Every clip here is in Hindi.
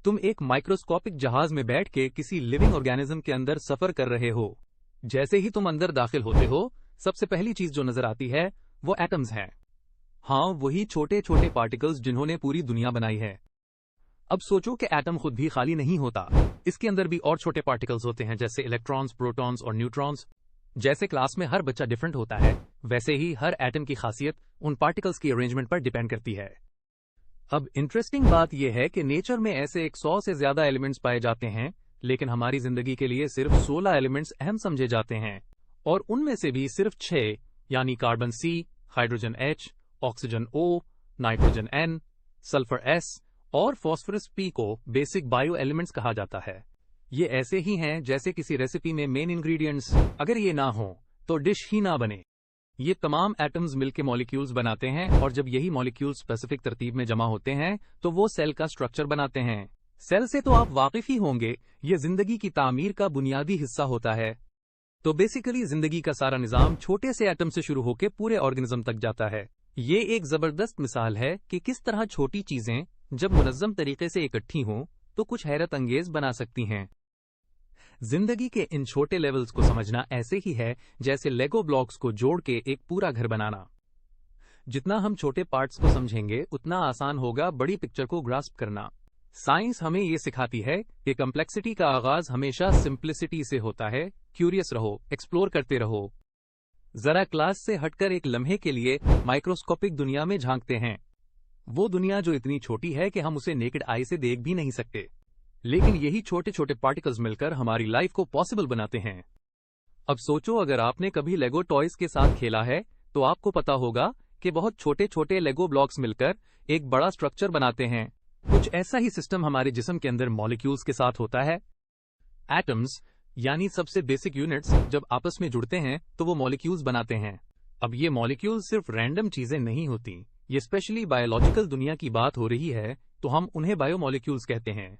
तुम एक माइक्रोस्कोपिक जहाज में बैठ के किसी लिविंग ऑर्गेनिज्म के अंदर सफर कर रहे हो। जैसे ही तुम अंदर दाखिल होते हो, सबसे पहली चीज जो नजर आती है वो एटम्स हैं। हाँ, वही छोटे छोटे पार्टिकल्स जिन्होंने पूरी दुनिया बनाई है। अब सोचो कि एटम खुद भी खाली नहीं होता, इसके अंदर भी और छोटे पार्टिकल्स होते हैं, जैसे इलेक्ट्रॉन्स, प्रोटॉन्स और न्यूट्रॉन्स। जैसे क्लास में हर बच्चा डिफरेंट होता है, वैसे ही हर एटम की खासियत उन पार्टिकल्स की अरेंजमेंट पर डिपेंड करती है। अब इंटरेस्टिंग बात यह है कि नेचर में ऐसे 100 से ज्यादा एलिमेंट्स पाए जाते हैं, लेकिन हमारी जिंदगी के लिए सिर्फ 16 एलिमेंट्स अहम समझे जाते हैं, और उनमें से भी सिर्फ 6 यानी carbon C, hydrogen H, oxygen O, nitrogen N, sulphur S और फास्फोरस P को बेसिक बायो एलिमेंट्स कहा जाता है। ये ऐसे ही हैं जैसे किसी रेसिपी में मेन इंग्रेडिएंट्स, अगर ये ना हो तो डिश ही ना बने। ये तमाम एटम्स मिलके मॉलिक्यूल्स बनाते हैं, और जब यही मॉलिक्यूल्स स्पेसिफिक तरतीब में जमा होते हैं तो वो सेल का स्ट्रक्चर बनाते हैं। सेल से तो आप वाकिफ ही होंगे, ये जिंदगी की तामीर का बुनियादी हिस्सा होता है। तो बेसिकली जिंदगी का सारा निजाम छोटे से एटम से शुरू होकर पूरे ऑर्गेनिज्म तक जाता है। ये एक जबरदस्त मिसाल है कि किस तरह छोटी चीजें जब मुनज़्ज़म तरीके से इकट्ठी हों तो कुछ हैरत अंगेज बना सकती हैं। जिंदगी के इन छोटे लेवल्स को समझना ऐसे ही है जैसे लेगो ब्लॉक्स को जोड़ के एक पूरा घर बनाना। जितना हम छोटे पार्ट्स को समझेंगे उतना आसान होगा बड़ी पिक्चर को ग्रास्प करना। साइंस हमें ये सिखाती है कि कम्प्लेक्सिटी का आगाज हमेशा सिंप्लिसिटी से होता है। क्यूरियस रहो, एक्सप्लोर करते रहो। जरा क्लास से हटकर एक लम्हे के लिए माइक्रोस्कोपिक दुनिया में झांकते हैं। वो दुनिया जो इतनी छोटी है कि हम उसे नेकेड आई से देख भी नहीं सकते, लेकिन यही छोटे छोटे पार्टिकल्स मिलकर हमारी लाइफ को पॉसिबल बनाते हैं। अब सोचो, अगर आपने कभी लेगो टॉयज के साथ खेला है तो आपको पता होगा कि बहुत छोटे छोटे लेगो ब्लॉक्स मिलकर एक बड़ा स्ट्रक्चर बनाते हैं। कुछ ऐसा ही सिस्टम हमारे जिस्म के अंदर मॉलिक्यूल्स के साथ होता है। एटम्स यानी सबसे बेसिक यूनिट्स जब आपस में जुड़ते हैं तो वो मॉलिक्यूल्स बनाते हैं। अब ये मॉलिक्यूल्स सिर्फ रैंडम चीजें नहीं होती, ये स्पेशली बायोलॉजिकल दुनिया की बात हो रही है तो हम उन्हें बायोमॉलिक्यूल्स कहते हैं।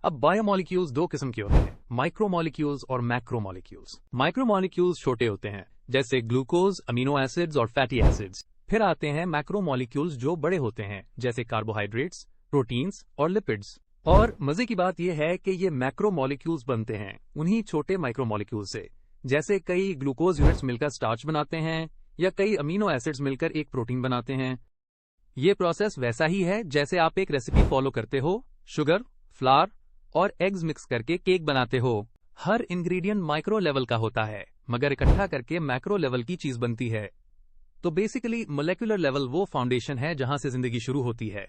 अब बायोमॉलिक्यूल्स दो किस्म के होते हैं, माइक्रोमॉलिक्यूल्स और मैक्रोमॉलिक्यूल्स। माइक्रोमॉलिक्यूल्स छोटे होते हैं, जैसे ग्लूकोज, अमीनो एसिड्स और फैटी एसिड्स। फिर आते हैं मैक्रोमॉलिक्यूल्स जो बड़े होते हैं, जैसे कार्बोहाइड्रेट्स, प्रोटीन्स और लिपिड्स। और मजे की बात यह है कि ये मैक्रोमॉलिक्यूल्स बनते हैं उन्हीं छोटे माइक्रोमॉलिक्यूल से। जैसे कई ग्लूकोज यूनिट्स मिलकर स्टार्च बनाते हैं, या कई अमीनो एसिड्स मिलकर एक प्रोटीन बनाते हैं। ये प्रोसेस वैसा ही है जैसे आप एक रेसिपी फॉलो करते हो, शुगर, फ्लावर और एग्स मिक्स करके केक बनाते हो। हर इंग्रेडिएंट माइक्रो लेवल का होता है, मगर इकट्ठा करके मैक्रो लेवल की चीज बनती है। तो बेसिकली मोलेकुलर लेवल वो फाउंडेशन है जहां से जिंदगी शुरू होती है।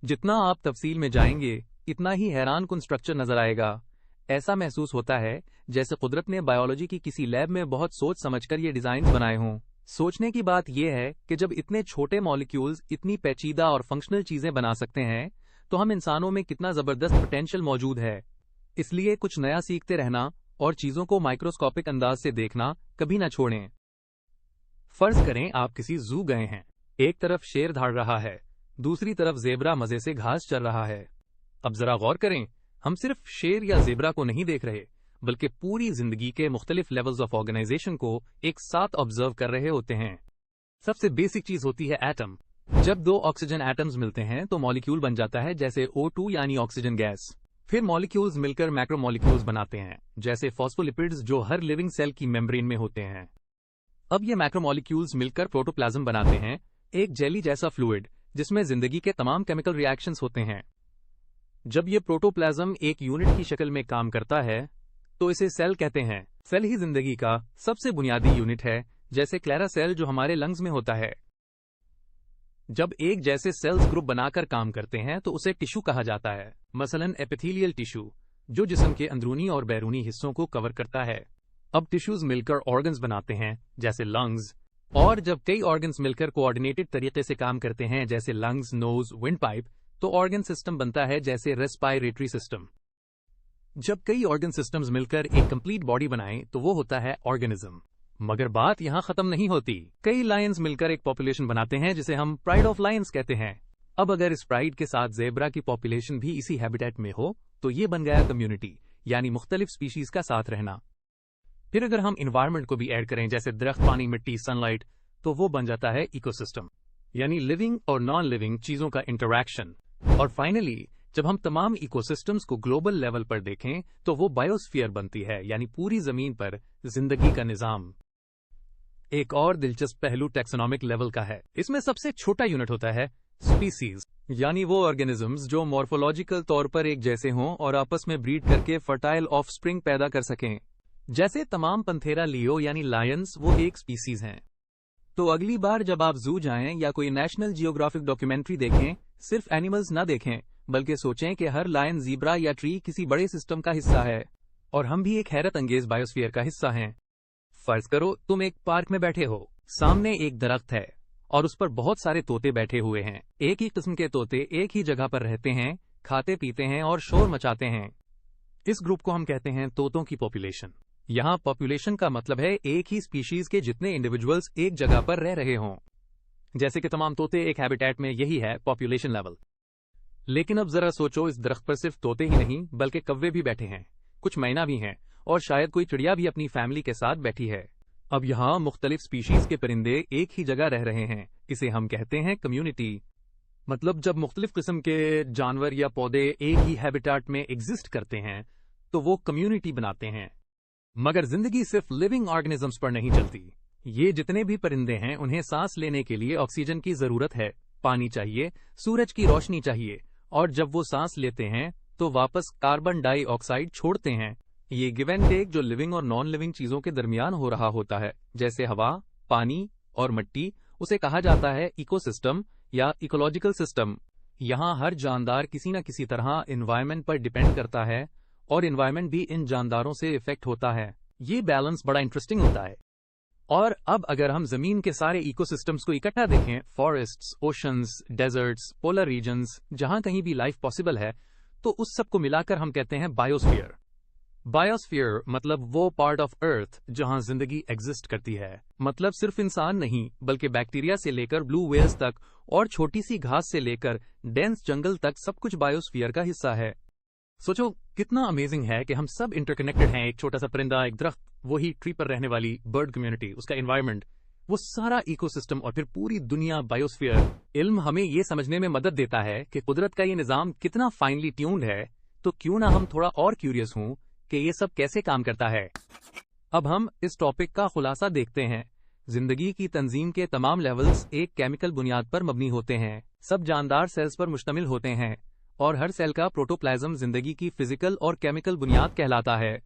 जितना आप तफसील में जाएंगे इतना ही हैरान कुन स्ट्रक्चर नजर आएगा। ऐसा महसूस होता है जैसे कुदरत ने बायोलॉजी की किसी लैब में बहुत सोच समझकर ये डिजाइन बनाए हों। सोचने की बात यह है कि जब इतने छोटे मॉलिक्यूल्स इतनी पेचीदा और फंक्शनल चीजें बना सकते हैं तो हम इंसानों में कितना जबरदस्त पोटेंशियल मौजूद है। इसलिए कुछ नया सीखते रहना और चीजों को माइक्रोस्कोपिक अंदाज से देखना कभी ना छोड़ें। फर्ज करें आप किसी जू गए हैं, एक तरफ शेर दौड़ रहा है, दूसरी तरफ जेब्रा मजे से घास चर रहा है। अब जरा गौर करें, हम सिर्फ शेर या जेब्रा को नहीं देख रहे, बल्कि पूरी जिंदगी के मुख्तलिफ लेवल्स ऑफ ऑर्गेनाइजेशन को एक साथ ऑब्जर्व कर रहे होते हैं। सबसे बेसिक चीज होती है एटम। जब दो ऑक्सीजन एटम्स मिलते हैं तो मॉलिक्यूल बन जाता है, जैसे O2 यानी ऑक्सीजन गैस। फिर मॉलिक्यूल्स मिलकर मैक्रोमॉलिक्यूल्स बनाते हैं, जैसे फॉस्फोलिपिड्स जो हर लिविंग सेल की मेम्ब्रेन में होते हैं। अब ये मैक्रोमॉलिक्यूल्स मिलकर प्रोटोप्लाज्म बनाते हैं, एक जेली जैसा फ्लूइड जिसमें जिंदगी के तमाम केमिकल रिएक्शंस होते हैं। जब ये प्रोटोप्लाज्म एक यूनिट की शक्ल में काम करता है तो इसे सेल कहते हैं। सेल ही जिंदगी का सबसे बुनियादी यूनिट है, जैसे क्लेरा सेल जो हमारे लंग्स में होता है। जब एक जैसे सेल्स ग्रुप बनाकर काम करते हैं तो उसे टिश्यू कहा जाता है, मसलन एपिथेलियल टिश्यू जो जिस्म के अंदरूनी और बैरूनी हिस्सों को कवर करता है। अब टिश्यूज मिलकर ऑर्गन्स बनाते हैं, जैसे लंग्स। और जब कई ऑर्गन्स मिलकर कोऑर्डिनेटेड तरीके से काम करते हैं, जैसे लंग्स, नोज, विंड पाइप, तो ऑर्गन सिस्टम बनता है, जैसे रेस्पिरेटरी सिस्टम। जब कई ऑर्गन सिस्टम्स मिलकर एक कंप्लीट बॉडी बनाएं तो वो होता है ऑर्गेनिज्म। मगर बात यहां खत्म नहीं होती। कई लायंस मिलकर एक पॉपुलेशन बनाते हैं जिसे हम प्राइड ऑफ लायंस कहते हैं। अब अगर इस प्राइड के साथ जेब्रा की पॉपुलेशन भी इसी हैबिटेट में हो तो ये बन गया कम्युनिटी, यानी मुख्तलिफ स्पीशीज का साथ रहना। फिर अगर हम इन्वायरमेंट को भी ऐड करें, जैसे दरख्त, पानी, मिट्टी, सनलाइट, तो वो बन जाता है इकोसिस्टम, यानी लिविंग और नॉन लिविंग चीजों का इंटरैक्शन। और फाइनली जब हम तमाम इकोसिस्टम्स को ग्लोबल लेवल पर देखें तो वो बायोस्फीयर बनती है, यानी पूरी जमीन पर जिंदगी का निजाम। एक और दिलचस्प पहलू टैक्सोनॉमिक लेवल का है। इसमें सबसे छोटा यूनिट होता है स्पीसीज, यानी वो ऑर्गेनिजम्स जो मॉर्फोलॉजिकल तौर पर एक जैसे हों और आपस में ब्रीड करके फर्टाइल ऑफस्प्रिंग पैदा कर सकें। जैसे तमाम पंथेरा लियो यानी लायंस वो एक स्पीसीज हैं। तो अगली बार जब आप जू जाएं या कोई नेशनल जियोग्राफिक डॉक्यूमेंट्री देखें, सिर्फ एनिमल्स ना देखें, बल्कि सोचें कि हर लायन, ज़ीब्रा या ट्री किसी बड़े सिस्टम का हिस्सा है और हम भी एक हैरत अंगेज बायोस्फीयर का हिस्सा हैं। फर्ज करो तुम एक पार्क में बैठे हो, सामने एक दरख्त है और उस पर बहुत सारे तोते बैठे हुए हैं। एक ही किस्म के तोते एक ही जगह पर रहते हैं, खाते पीते हैं और शोर मचाते हैं। इस ग्रुप को हम कहते हैं तोतों की पॉपुलेशन। यहाँ पॉपुलेशन का मतलब है एक ही स्पीशीज के जितने इंडिविजुअल्स एक जगह पर रह रहे हों। जैसे कि तमाम तोते एक हैबिटेट में, यही है पॉपुलेशन लेवल। लेकिन अब जरा सोचो, इस दरख्त पर सिर्फ तोते ही नहीं बल्कि कौवे भी बैठे हैं, कुछ मैना भी हैं और शायद कोई चिड़िया भी अपनी फैमिली के साथ बैठी है। अब यहाँ मुख्तलिफ स्पीशीज के परिंदे एक ही जगह रह रहे हैं। इसे हम कहते हैं कम्युनिटी। मतलब जब मुख्तलिफ किस्म के जानवर या पौधे एक ही हैबिटेट में एग्जिस्ट करते हैं तो वो कम्युनिटी बनाते हैं। मगर जिंदगी सिर्फ लिविंग ऑर्गेनिजम्स पर नहीं चलती। ये जितने भी परिंदे हैं उन्हें सांस लेने के लिए ऑक्सीजन की जरूरत है, पानी चाहिए, सूरज की रोशनी चाहिए और जब वो सांस लेते हैं तो वापस कार्बन डाइऑक्साइड छोड़ते हैं। ये गिव एंड टेक जो लिविंग और नॉन लिविंग चीजों के दरमियान हो रहा होता है, जैसे हवा, पानी और मिट्टी, उसे कहा जाता है इकोसिस्टम या इकोलॉजिकल सिस्टम। यहाँ हर जानदार किसी न किसी तरह एनवायरनमेंट पर डिपेंड करता है और एनवायरनमेंट भी इन जानदारों से इफेक्ट होता है। ये बैलेंस बड़ा इंटरेस्टिंग होता है। और अब अगर हम जमीन के सारे इकोसिस्टम्स को इकट्ठा देखें, forests, oceans, deserts, polar regions, जहां कहीं भी लाइफ पॉसिबल है, तो उस सब को मिलाकर हम कहते हैं बायोस्फीयर। बायोस्फीयर मतलब वो पार्ट ऑफ अर्थ जहां जिंदगी एग्जिस्ट करती है। मतलब सिर्फ इंसान नहीं बल्कि बैक्टीरिया से लेकर ब्लू व्हेल्स तक और छोटी सी घास से लेकर डेंस जंगल तक सब कुछ बायोस्फीयर का हिस्सा है। सोचो कितना अमेजिंग है कि हम सब इंटरकनेक्टेड हैं। एक छोटा सा परिंदा, एक दरख्त, वही ट्री पर रहने वाली बर्ड कम्युनिटी, उसका एनवायरनमेंट, वो सारा इकोसिस्टम और फिर पूरी दुनिया बायोस्फीयर। इल्म हमें ये समझने में मदद देता है कि कुदरत का ये निजाम कितना फाइनली ट्यून्ड है। तो क्यों ना हम थोड़ा और क्यूरियस हों कि ये सब कैसे काम करता है। अब हम इस टॉपिक का खुलासा देखते हैं। जिंदगी की तंजीम के तमाम लेवल्स एक केमिकल बुनियाद पर मबनी होते हैं। सब जानदार सेल्स पर मुश्तमिल होते हैं और हर सेल का प्रोटोप्लाज्म जिंदगी की फिजिकल और केमिकल बुनियाद कहलाता है।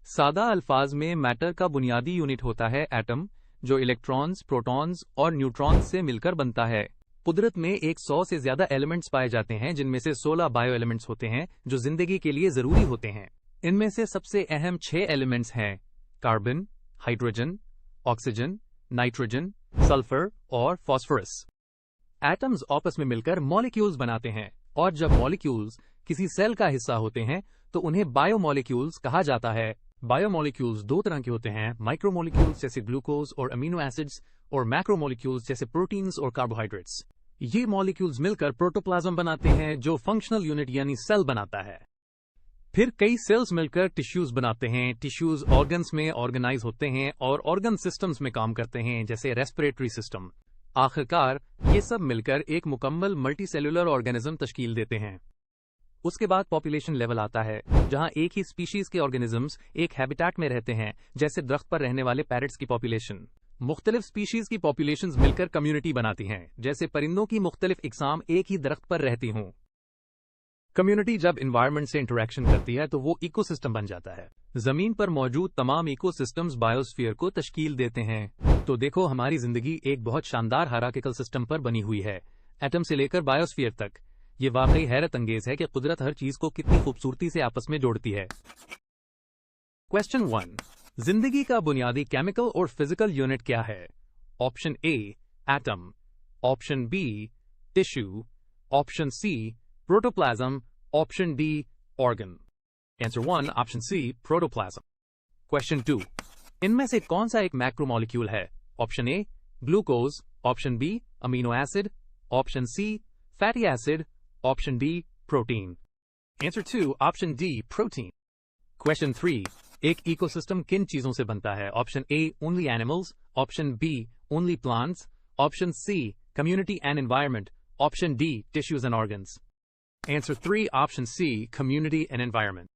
सादा अल्फाज में मैटर का बुनियादी यूनिट होता है एटम, जो इलेक्ट्रॉन्स, प्रोटॉन्स और न्यूट्रॉन्स से मिलकर बनता है। कुदरत में 100 से ज्यादा एलिमेंट्स पाए जाते हैं, जिनमें से 16 बायो एलिमेंट्स होते हैं जो जिंदगी के लिए जरूरी होते हैं। इनमें से सबसे अहम 6 एलिमेंट्स हैं carbon, hydrogen, oxygen, nitrogen, sulphur और फास्फोरस। एटम्स आपस में मिलकर मॉलिक्यूल्स बनाते हैं और जब मॉलिक्यूल्स किसी सेल का हिस्सा होते हैं तो उन्हें बायोमॉलिक्यूल्स कहा जाता है। बायोमॉलिक्यूल्स दो तरह के होते हैं, माइक्रोमॉलिक्यूल्स जैसे ग्लूकोज और अमीनो एसिड्स और मैक्रोमॉलिक्यूल्स जैसे प्रोटीन्स और कार्बोहाइड्रेट्स। ये मॉलिक्यूल्स मिलकर प्रोटोप्लाज्म बनाते हैं जो फंक्शनल यूनिट यानी सेल बनाता है। फिर कई सेल्स मिलकर टिश्यूज बनाते हैं। टिश्यूज ऑर्गन्स में ऑर्गेनाइज होते हैं और ऑर्गन सिस्टम्स में काम करते हैं, जैसे रेस्पिरेटरी सिस्टम। आखिरकार ये सब मिलकर एक मुकम्मल मल्टीसेल्युलर ऑर्गेनिज्म तश्कील देते हैं। उसके बाद पॉपुलेशन लेवल आता है, जहां एक ही स्पीशीज के ऑर्गेनिजम्स एक हैबिटेट में रहते हैं, जैसे दरख्त पर रहने वाले पैरट्स की पॉपुलेशन। मुख्तलिफ स्पीशीज की पॉपुलेशंस मिलकर कम्युनिटी बनाती हैं, जैसे परिंदों की मुख्तलिफ इकसाम एक ही दरख्त पर रहती हों। कम्युनिटी जब एनवायरनमेंट से इंटरेक्शन करती है तो वो इकोसिस्टम बन जाता है। जमीन पर मौजूद तमाम इकोसिस्टम्स बायोस्फीयर को तश्कील देते हैं। तो देखो, हमारी जिंदगी एक बहुत शानदार हायरार्किकल सिस्टम पर बनी हुई है, एटम से लेकर बायोस्फीयर तक। ये वाकई हैरत अंगेज है कि कुदरत हर चीज को कितनी खूबसूरती से आपस में जोड़ती है। क्वेश्चन 1, जिंदगी का बुनियादी केमिकल और फिजिकल यूनिट क्या है? Option A atom, option B tissue, option C protoplasm, option D organ. Answer 1 option C protoplasm. Question 2, इनमें से कौन सा एक मैक्रोमॉलिक्यूल है? Option A glucose, option B amino acid, option C fatty acid, option D protein. Answer 2 option D protein. Question 3, एक इकोसिस्टम किन चीजों से बनता है? Option A only animals, option B only plants, option C community and environment, option D tissues and organs. Answer 3, option C, community and environment.